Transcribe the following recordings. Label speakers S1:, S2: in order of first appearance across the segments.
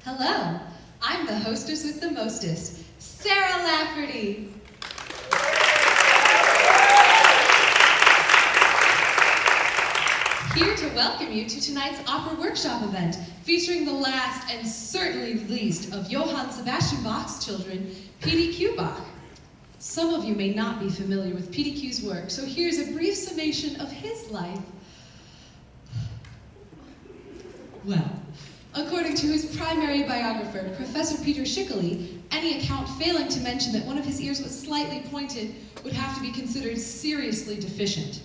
S1: Hello, I'm the hostess with the mostest, Sarah Lafferty. Here to welcome you to tonight's opera workshop event, featuring the last and certainly least of Johann Sebastian Bach's children, P.D.Q. Bach. Some of you may not be familiar with P.D.Q.'s work, so here's a brief summation of his life. Well, according to his primary biographer, Professor Peter Schickele, any account failing to mention that one of his ears was slightly pointed would have to be considered seriously deficient.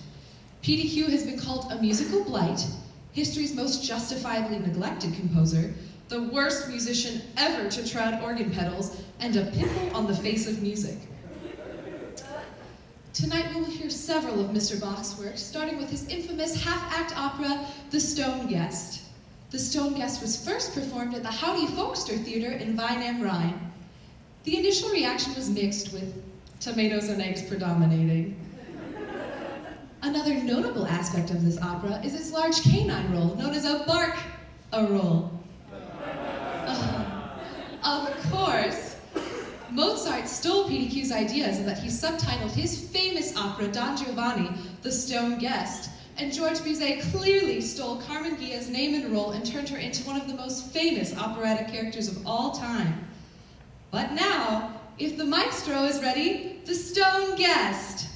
S1: P.D.Q. has been called a musical blight, history's most justifiably neglected composer, the worst musician ever to tread organ pedals, and a pimple on the face of music. Tonight we will hear several of Mr. Bach's works, starting with his infamous half-act opera, The Stone Guest. The Stone Guest was first performed at the Howdy Folkster Theater in Wein am Rhein. The initial reaction was mixed, with tomatoes and eggs predominating. Another notable aspect of this opera is its large canine role, known as a bark-a-roll. Of course, Mozart stole P.D.Q.'s ideas and that he subtitled his famous opera Don Giovanni, The Stone Guest, and George Bizet clearly stole Carmen Gia's name and role and turned her into one of the most famous operatic characters of all time. But now, if the maestro is ready, The Stone Guest.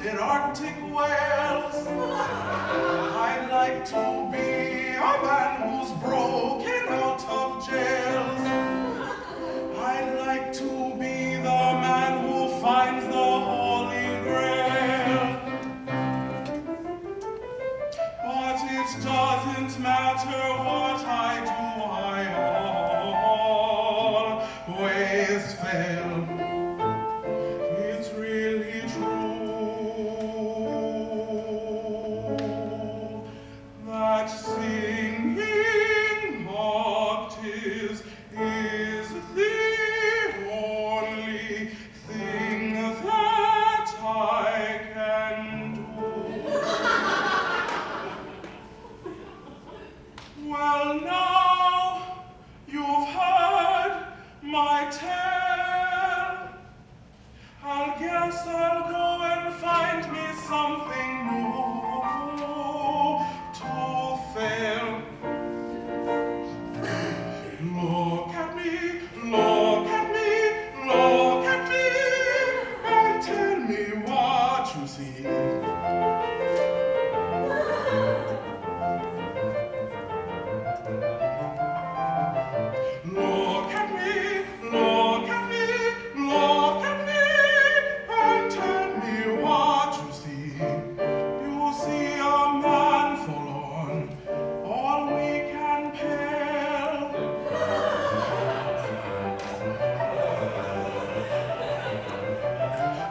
S2: did Arctic whales. I'd like to be a man who's broken out of jails. I'd like to be the man who finds the Holy Grail. But it doesn't matter what I do, I always fail. It's really true that singing octaves is the only thing that I can do. Well, now you've heard my tale. I guess I'll go and find me something new to fail. Look at me, look at me, look at me, and tell me what you see. Look at me, look at me, look at me, and tell me what you see. You see a man forlorn, all weak and pale.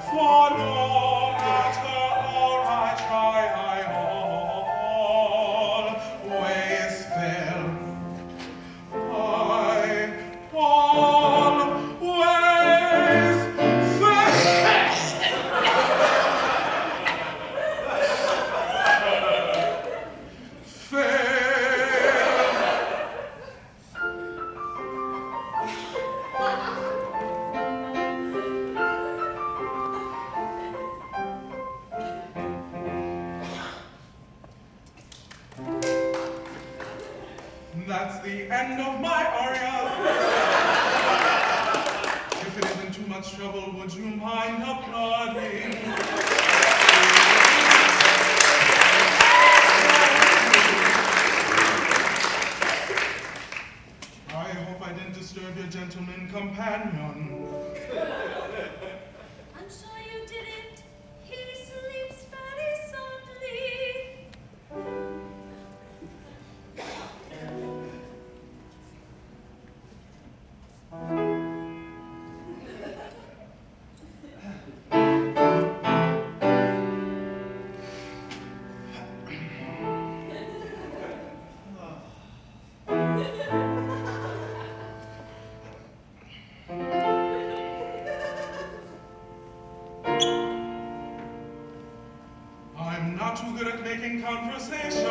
S2: For no matter how I try, I always fail. I always That's the end of my aria. If it isn't too much trouble, would you mind applauding? I hope I didn't disturb your gentleman companion.
S3: I'm sure you didn't. He sleeps very soundly.
S2: I'm not too good at making conversation.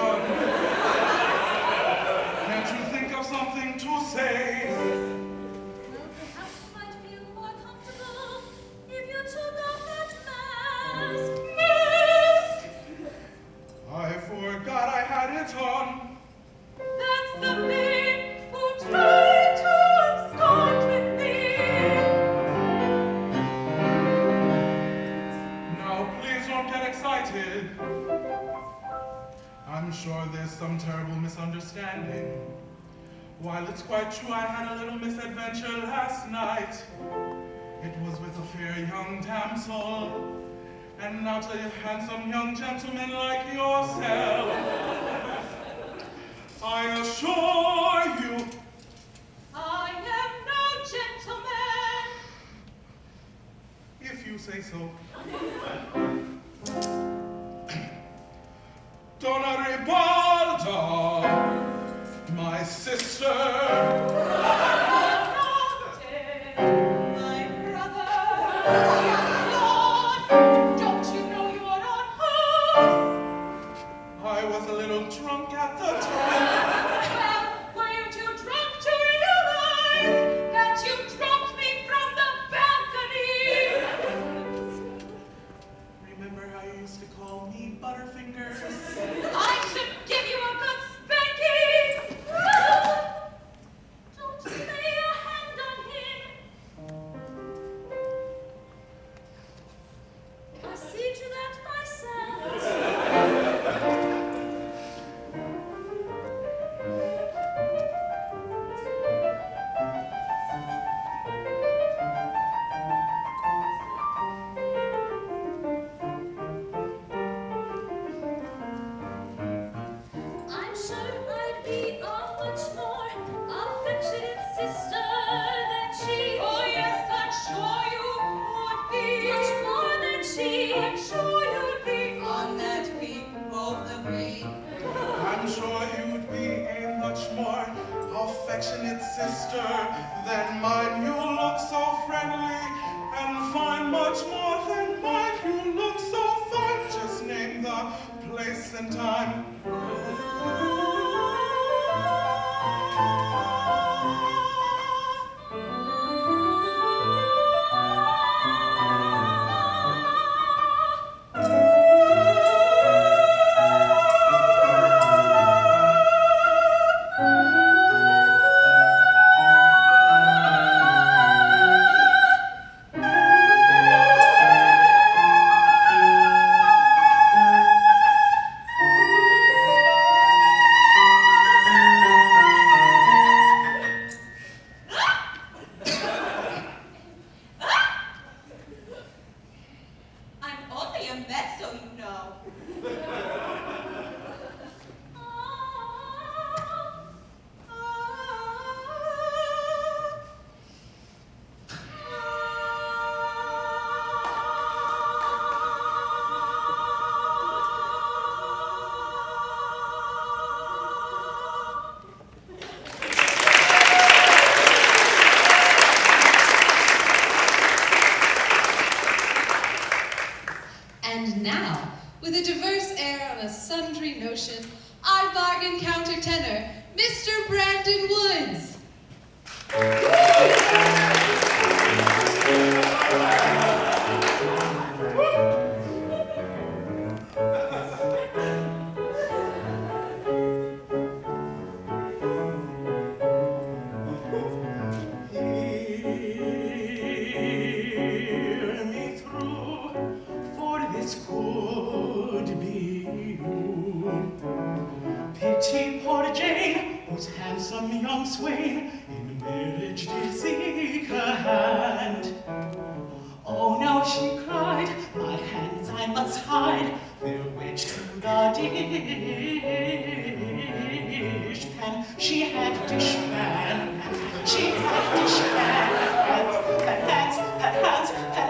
S2: Can't you think of something to say?
S3: Well, perhaps you might feel more comfortable if you took off that mask.
S2: I forgot I had it on.
S3: That's the man who tried to abscond with me.
S2: Now, please don't get excited. I'm sure there's some terrible misunderstanding. While it's quite true I had a little misadventure last night, it was with a fair young damsel, and not a handsome young gentleman like yourself. I assure you,
S3: I am no gentleman.
S2: if you say so. Donna Ribalda, my sister.
S3: My brother. Lord, don't you know you're on horse?
S2: I was a little drunk at the time.
S3: Well, were you too drunk to realize that you dropped me from the balcony?
S2: Remember how you used to call me Butterfingers?
S3: I should give you a good spanking. Don't lay a hand on him. I see to that, my
S2: sister than mine. You look so friendly and fine, much more than mine. You look so fine. Just name the place and time.
S1: And now, with a diverse air on a sundry notion, our bargain countertenor, Mr. Brandon Woods.
S2: Hear me through, for this could be you. Pity poor Jane, whose handsome young swain in marriage did seek her hand. Oh, now she cried, my hands I must hide, their weight to the dish pan. She had dishpan, she had dishpan,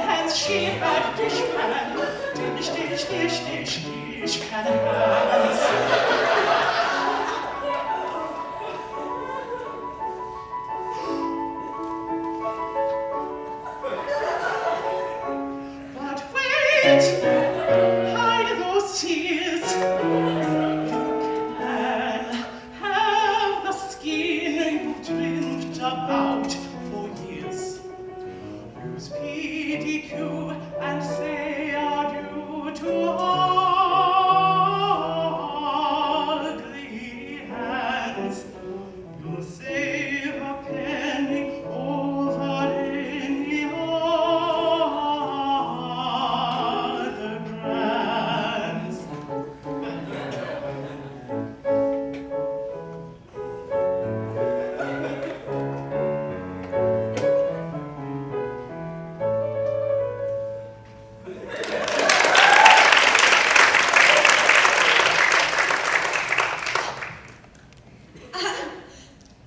S2: hands, she had dishpan, dishpan hands. Hide those tears. You can have the skin you've dreamed about for years. Use PDQ and say adieu to ugly hands. You'll save a penny over any other brands.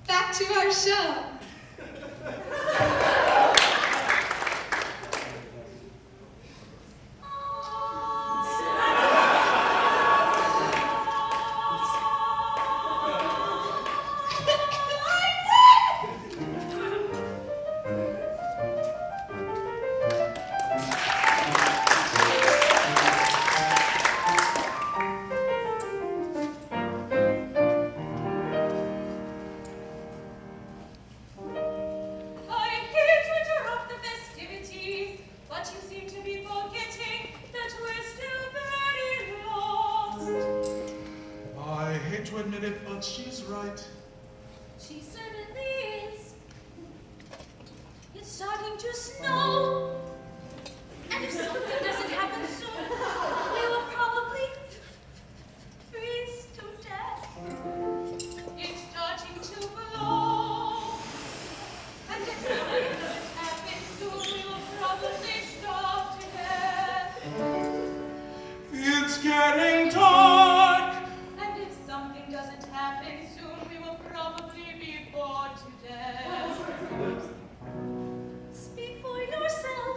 S1: Back to our show.
S3: I hate to interrupt the festivities, but you seem to be forgetting that we're still very lost.
S2: I hate to admit it, but she's right.
S3: She certainly is. It's starting to snow. And if something doesn't happen soon, we will probably freeze to death. It's starting to blow. And if something doesn't happen soon, we will probably starve to death.
S2: It's getting dark.
S3: And if something doesn't happen soon, we will probably be bored to death. Speak for yourself.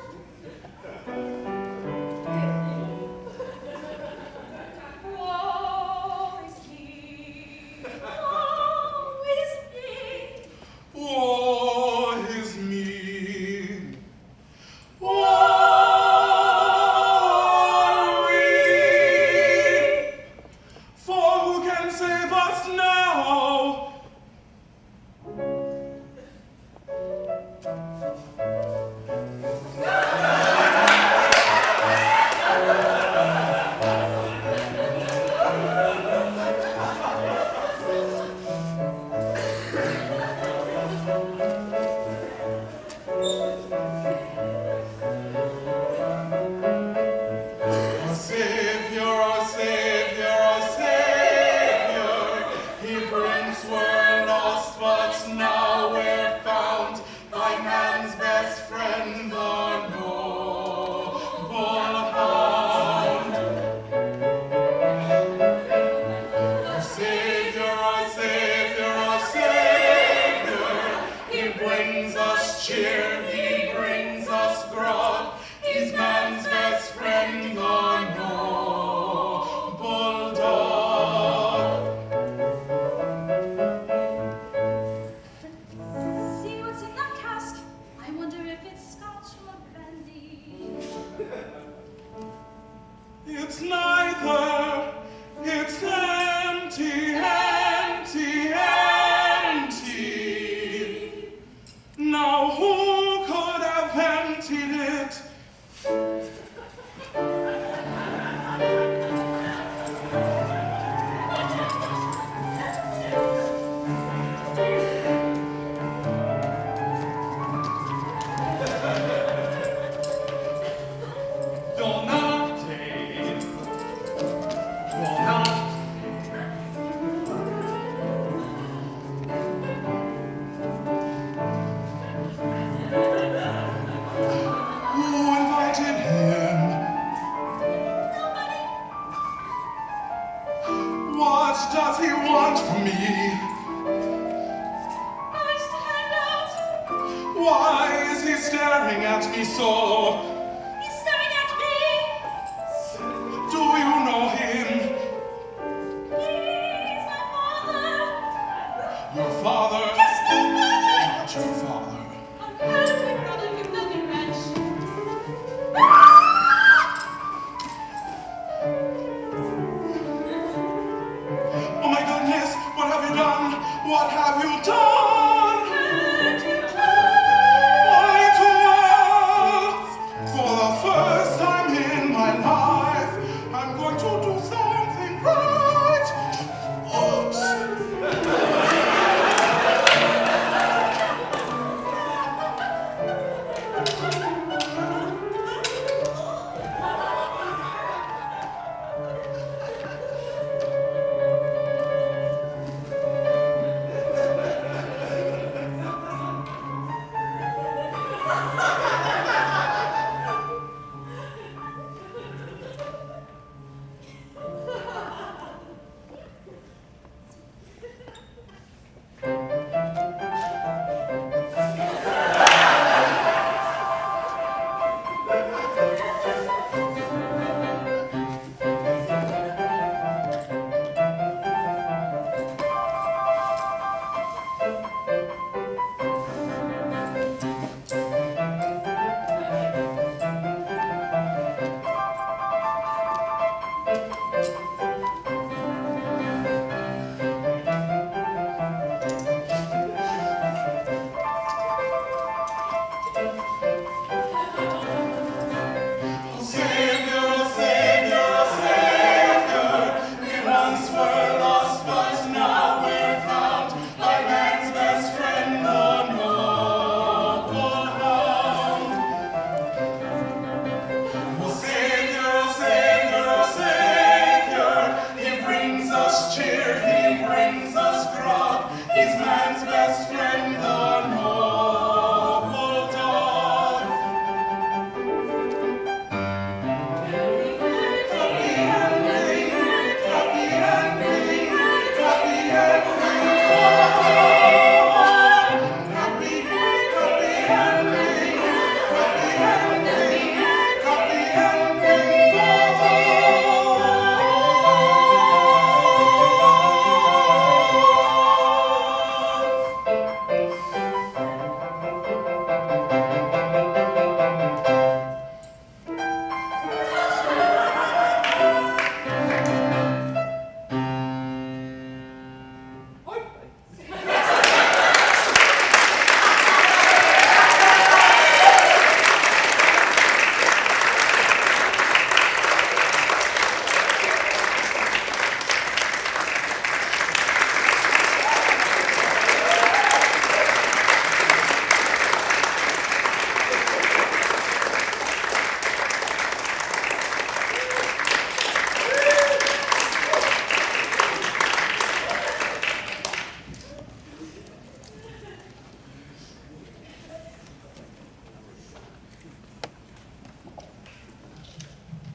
S2: does he want from me?
S3: Nice handout.
S2: Why is he staring at me so?
S3: He's staring at me.
S2: Do you know him?
S3: He's my father.
S2: Your father?
S3: Yes, my father.
S2: Not your father.
S3: I'm proud of my brother, but nothing much.
S2: Oh my goodness, what have you done? What have you done?
S3: Can't you
S2: Only two words. For the first time in my life, I'm going to do something right. Oops.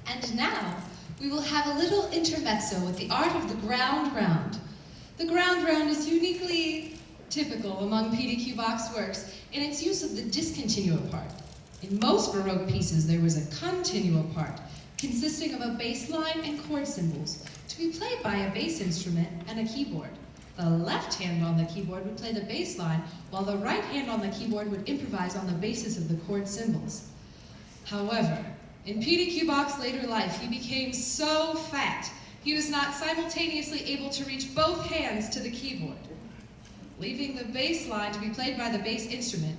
S1: And now, we will have a little intermezzo with the art of the ground round. The ground round is uniquely typical among PDQ Bach's works in its use of the discontinuo part. In most Baroque pieces, there was a continuo part, consisting of a bass line and chord symbols, to be played by a bass instrument and a keyboard. The left hand on the keyboard would play the bass line, while the right hand on the keyboard would improvise on the basis of the chord symbols. However, in PDQ Bach's later life, he became so fat, he was not simultaneously able to reach both hands to the keyboard, leaving the bass line to be played by the bass instrument,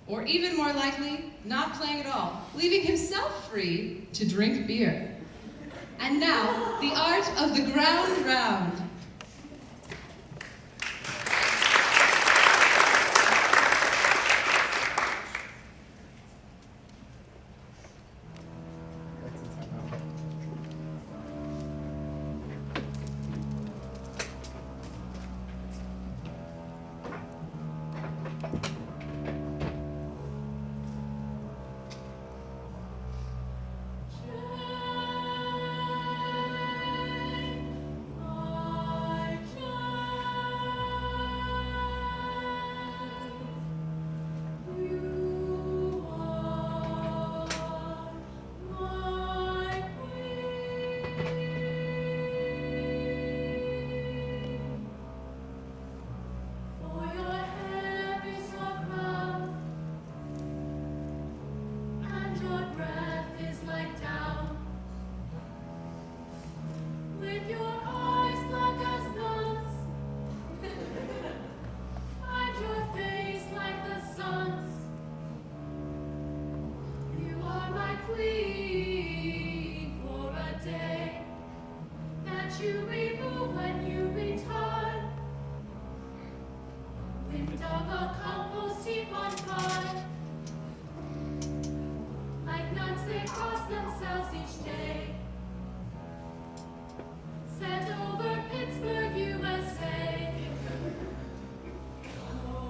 S1: or even more likely, not playing at all, leaving himself free to drink beer. And now, the art of the ground round.
S3: Thank you remove when you return. We've dug a compost heap on fire. Like nuns they cross themselves each day. Sent over Pittsburgh, USA. Oh,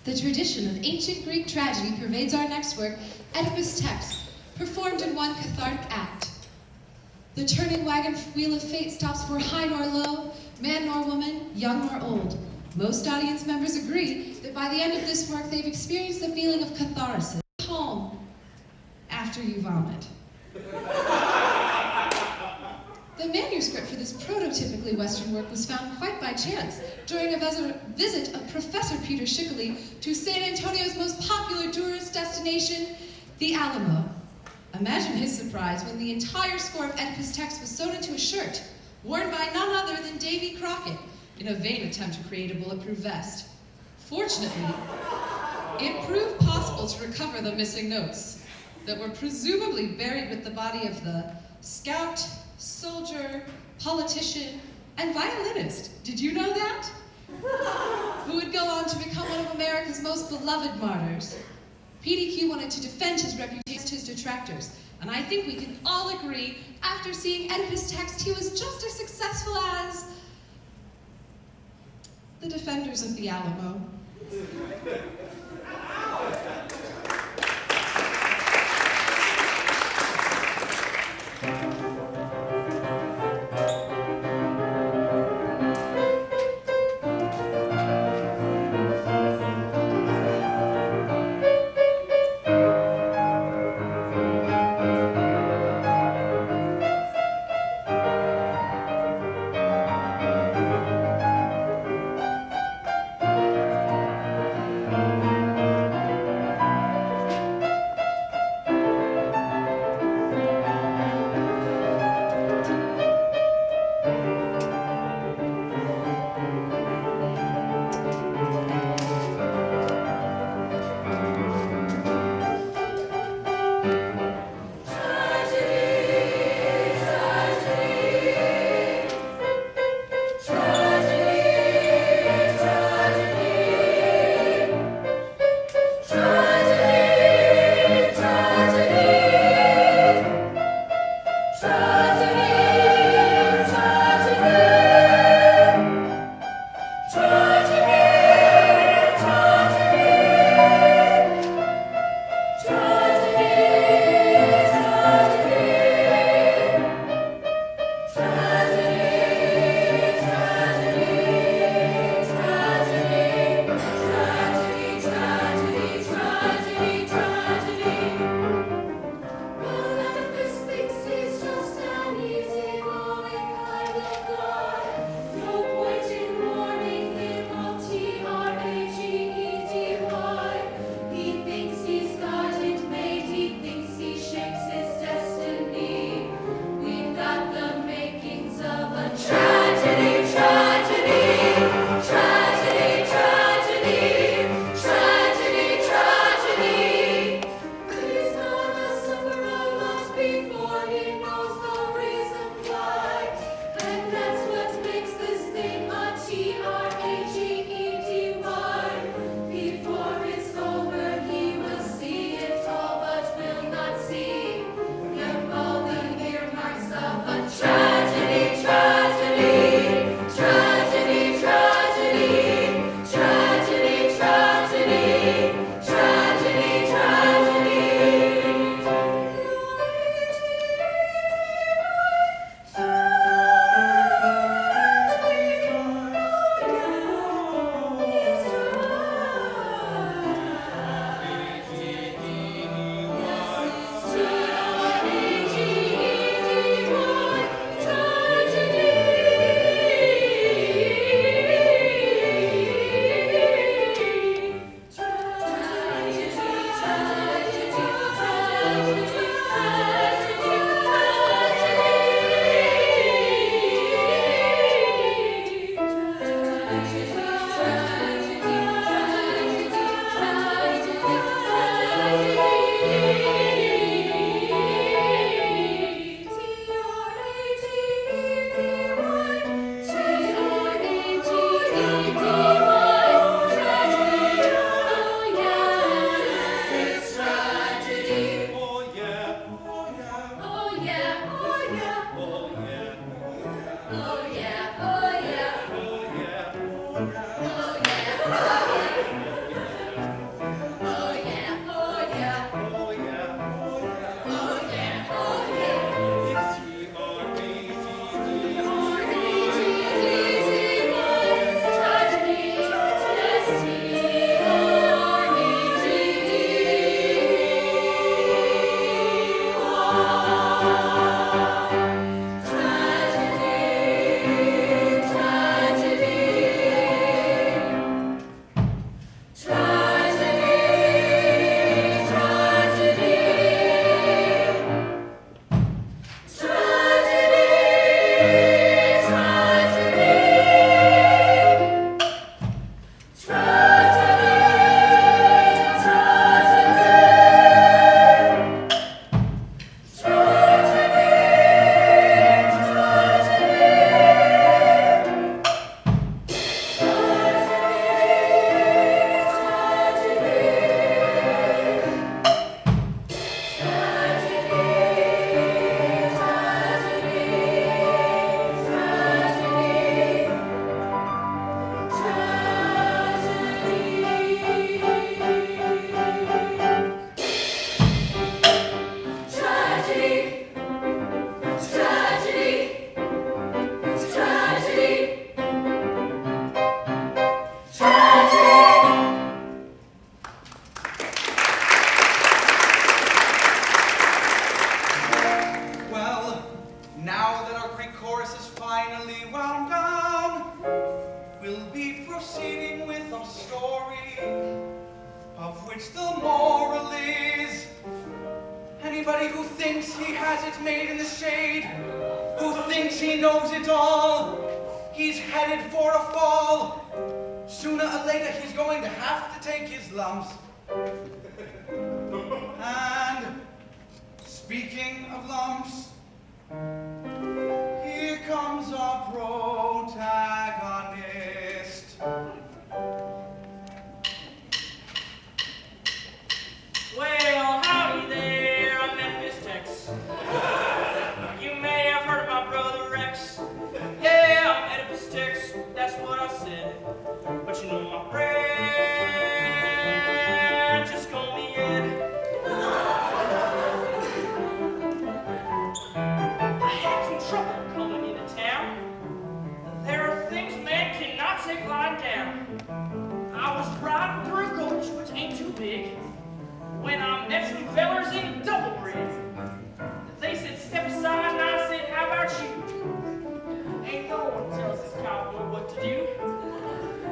S1: The tradition of ancient Greek tragedy pervades our next work, Oedipus text, performed in one cathartic act. The turning wagon wheel of fate stops for high nor low, man nor woman, young nor old. Most audience members agree that by the end of this work, they've experienced the feeling of catharsis. Home after you vomit. The manuscript for this prototypically Western work was found quite by chance during a visit of Professor Peter Schickele to San Antonio's most popular tourist destination, the Alamo. Imagine his surprise when the entire score of Oedipus text was sewn into a shirt, worn by none other than Davy Crockett, in a vain attempt to create a bulletproof vest. Fortunately, it proved possible to recover the missing notes that were presumably buried with the body of the scout, soldier, politician, and violinist. Did you know that? Who would go on to become one of America's most beloved martyrs. PDQ wanted to defend his reputation to his detractors, and I think we can all agree, after seeing Oedipus text, he was just as successful as the defenders of the Alamo.
S2: finally wound down, we'll be proceeding with a story of which the moral is anybody who thinks he has it made in the shade, who thinks he knows it all, he's headed for a fall. Sooner or later he's going to have to take his lumps. And speaking of lumps, here comes our protagonist.
S4: Well, howdy there, I'm Memphis, Texas. You may have heard of my brother Rex. Yeah, I'm Oedipus Tex, that's what I said. But you know my friend just call me Ed. I had some trouble coming into town. There are things man cannot take lying down. I was riding through a gorge, which ain't too big, when I met some fellers in double bridge. They said, step aside, and I said, how about you? Ain't no one tells this cowboy what to do.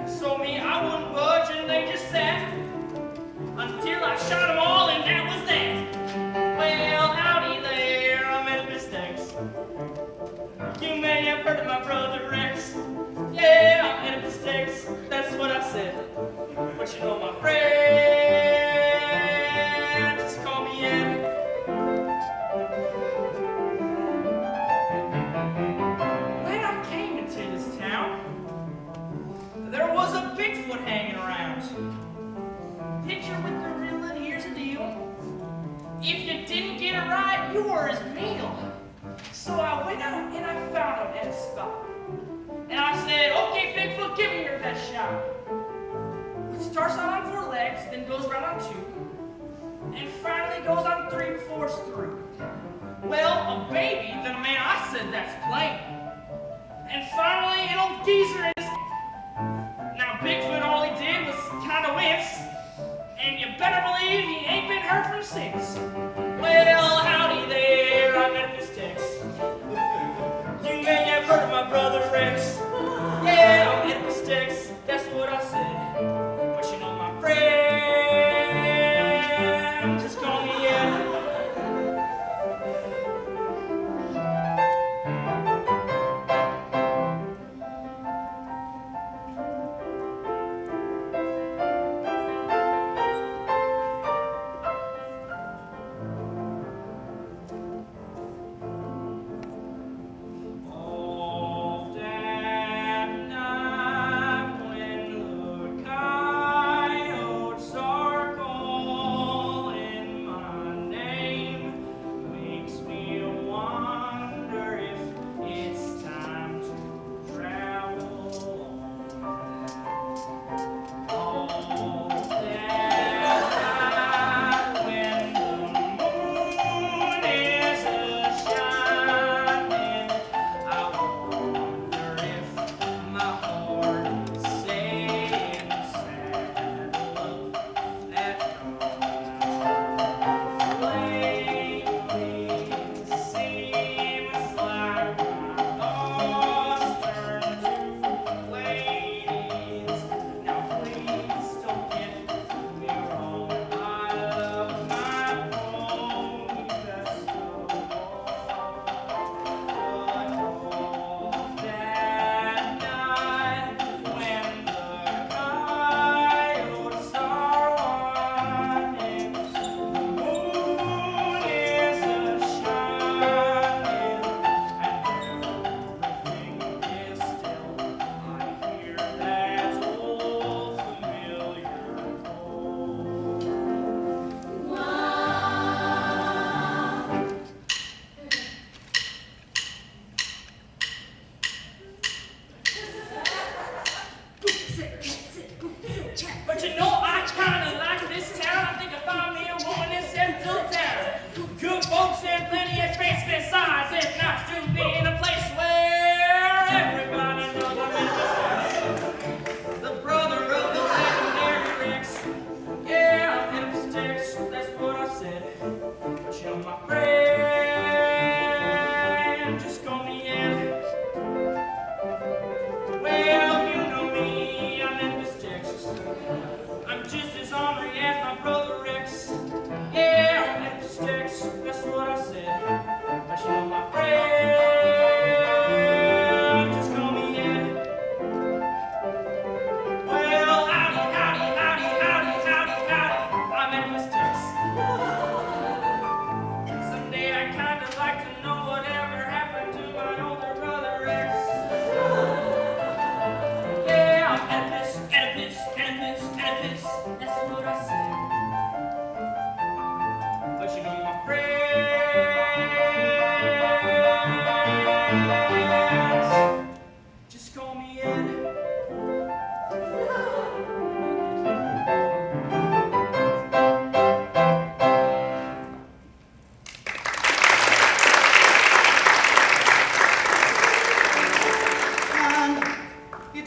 S4: So me, I wouldn't budge, and they just sat until I shot them all, and that was that. Well, howdy there, I'm Oedipus Tex. You may have heard of my brother Rex. Yeah, I'm Oedipus Tex, that's what I said. But you know my friend, just call me Ed. When I came into this town, there was a Bigfoot hanging around. Picture with the gorilla, and here's the deal. If you didn't get it right, you were his meal. So I went out and I found him at a spot. And I said, okay, Bigfoot, give me your best shot. It starts out on 4 legs, then goes right on 2, and finally goes on 3 before it's through. Well, a baby, then a man, I said that's plain. And finally, an old geezer is. Now, Bigfoot, all he did was kind of wince, and you better believe he ain't been heard from since. Well, howdy there, I'm Memphis, Texas. You may have heard of my brother Rex. Yeah, I'm Memphis, Texas, that's what I said. But you know my friend, just call me Ed.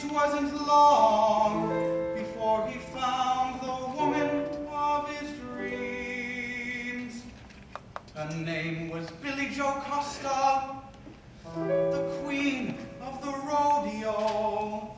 S2: It wasn't long before he found the woman of his dreams. Her name was Billy Joe Costa, the queen of the rodeo.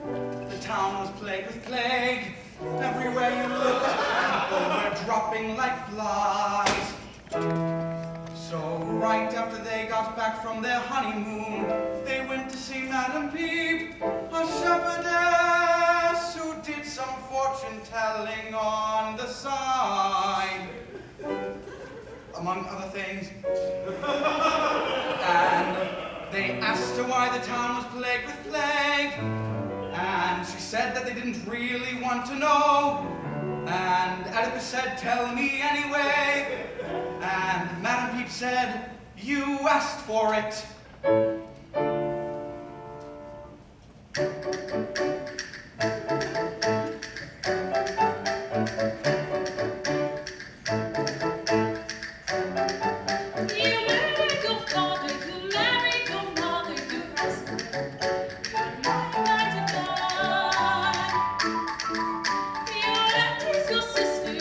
S2: The town was plagued with plague. Everywhere you looked, people were dropping like flies. So right after they got back from their honeymoon, they went to see Madame Peep, a shepherdess who did some fortune-telling on the side, among other things. And they asked her why the town was plagued with plague, and she said that they didn't really want to know. And Oedipus said, "Tell me anyway." And Madame Peep said, "You asked for it."
S3: Your sister,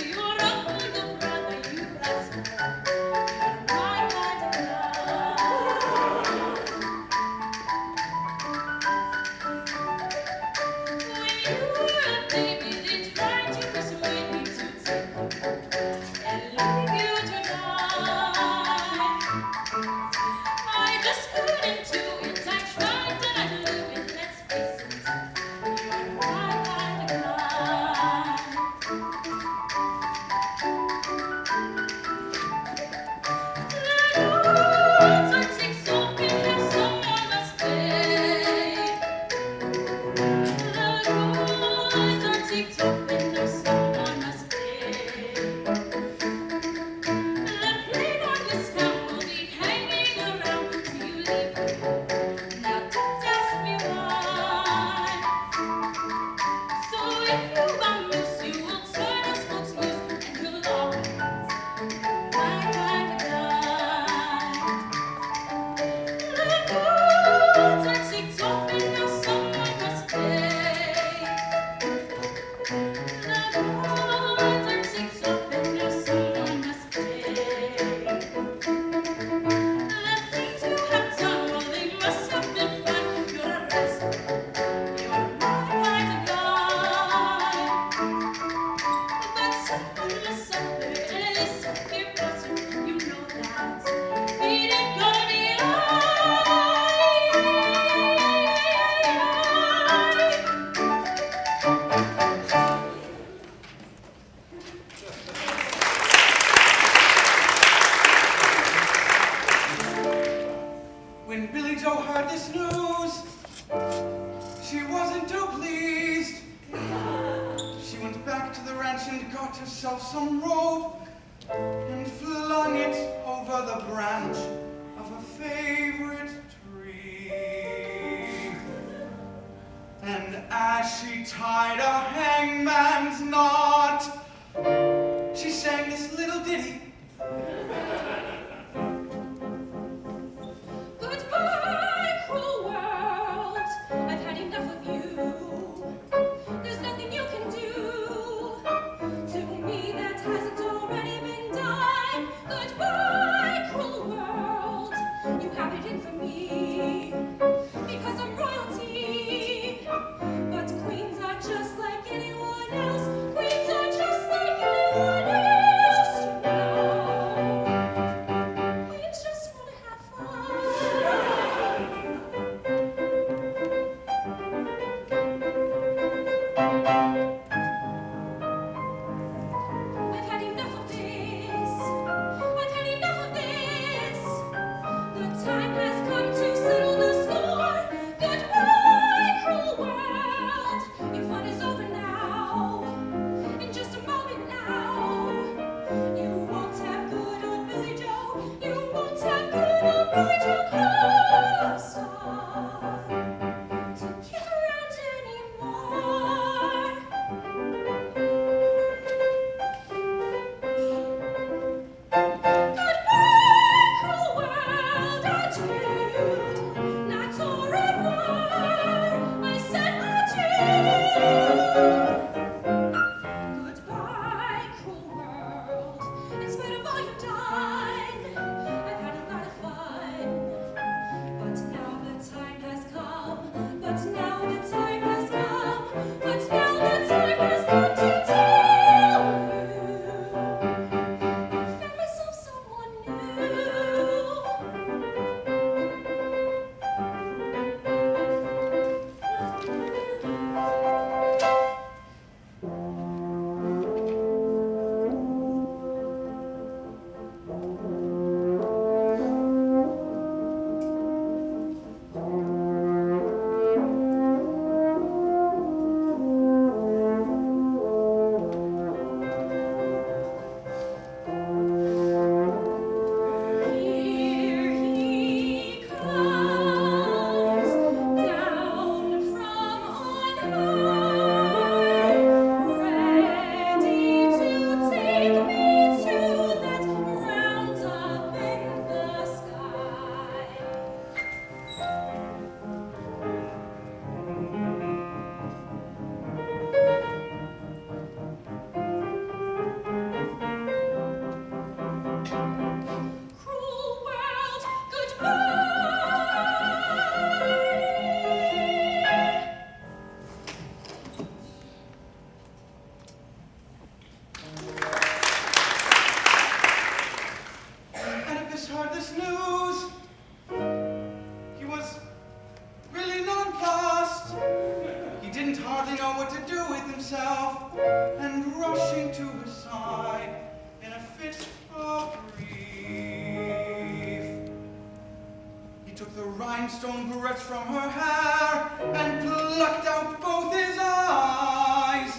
S2: rhinestone barrettes from her hair and plucked out both his eyes.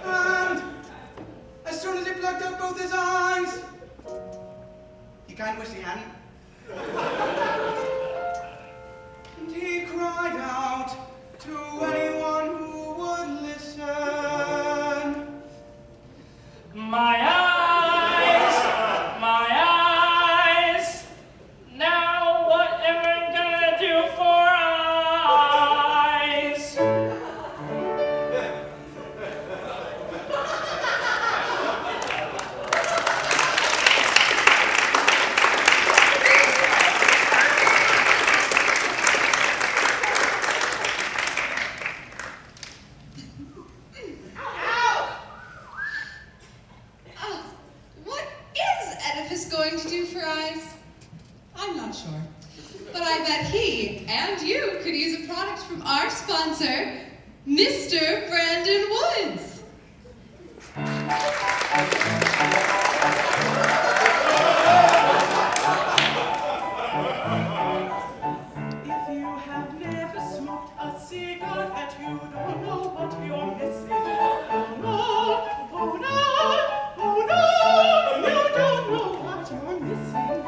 S2: And as soon as he plucked out both his eyes, he kind of wished he hadn't. And he cried out to anyone who would listen.
S4: My eyes, my eyes. Now what am I gonna do for eyes?
S1: sponsor, Mr. Brandon Woods.
S2: If you have never smoked a cigarette, you don't know what you're missing. Oh no, oh no, oh no, you don't know what you're missing.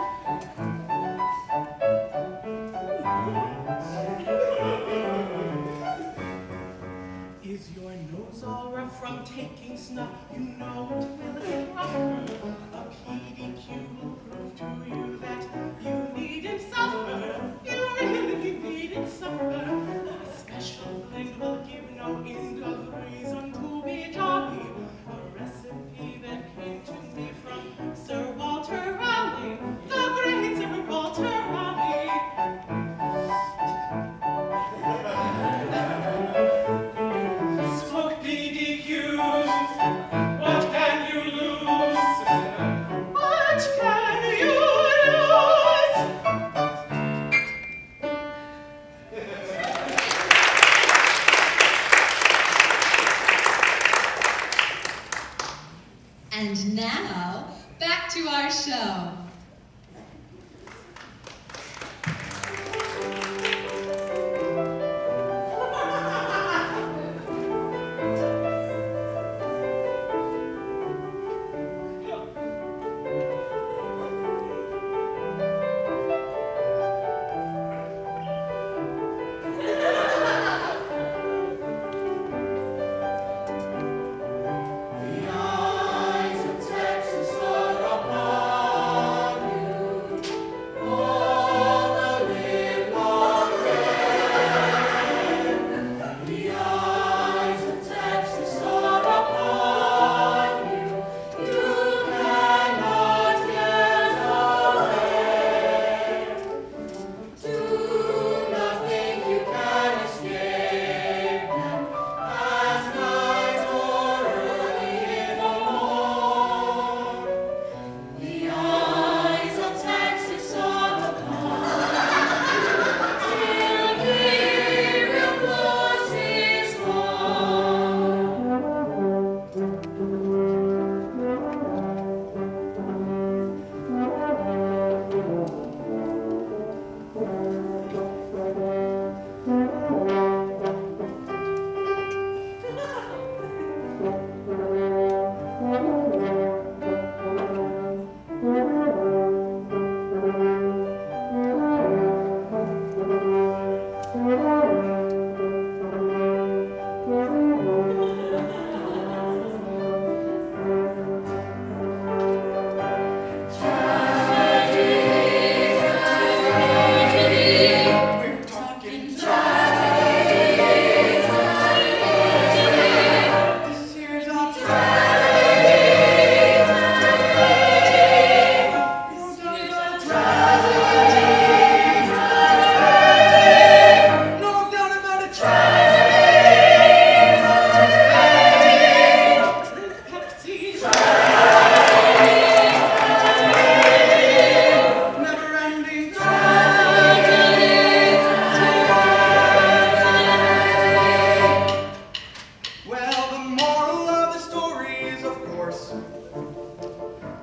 S2: Is your nose all rough from taking snuff? You know it will get rougher. A PDQ will prove to you that you needn't suffer. You really needn't suffer. A special blend will give no end of reason to be jolly. A recipe that came to me from Sir Walter Raleigh, the great Sir Walter Raleigh. Smoke PDQs, what can you lose? What can you lose?
S1: And now, back to our show.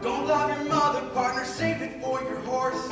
S2: Don't love your mother, partner, save it for your horse.